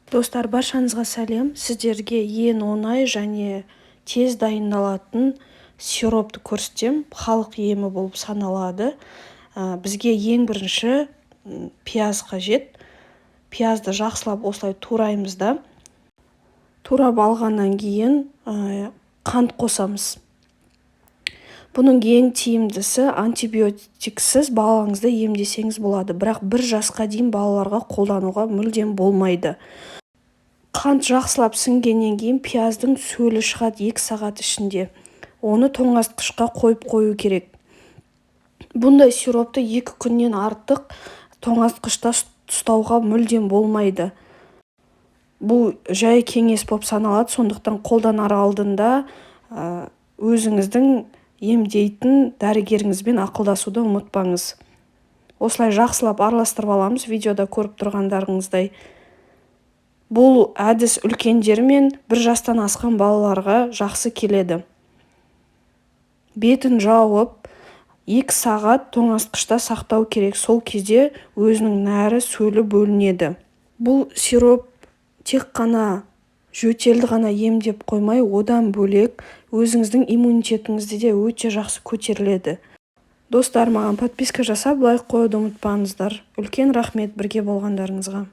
Достар, баршаңызға сәлем. Сіздерге ең оңай және тез дайындалатын сиропты көрсетем. Халық емі болып саналады. Бізге ең бірінші пияз қажет. Пиязды жақсылап осылай тураймыз да. Турап алғаннан кейін қант қосамыз. Бұның ең тиімдісі антибиотиксіз балаңызды емдесеңіз болады. Бірақ 1 жасқа дейін балаларға қолдануға мүлдем болмайды. Қант жақсылап сіңгеннен кейін пияздың сөлі шығады 2 сағат ішінде. Оны тоңазытқышқа қойып қою керек. Бұндай сиропты 2 күннен артық тоңазытқышта ұстауға мүлдем болмайды. Бұл жай кеңес болып саналады, сондықтан қолданар алдында өзіңіздің емдейтін дәрігеріңізбен ақылдасуды ұмытпаңыз. Осылай жақсылап араластырып аламыз, видеода көріп тұрғандарыңыздай. Бұл әдіс үлкендер мен 1 жастан асқан балаларға жақсы келеді. Бетін жауып 2 сағат тоңазытқышта сақтау керек. Сол кезде өзінің нәрі сөлі бөлінеді. Бұл сироп тек қана жөтелді ғана емдеп қоймай, одан бөлек өзіңіздің иммунитетіңізді де өте жақсы көтеріледі. Достар, маған подписка жасап, лайк қоюды ұмытпаңыздар. Үлкен рахмет бірге болғандарыңызға.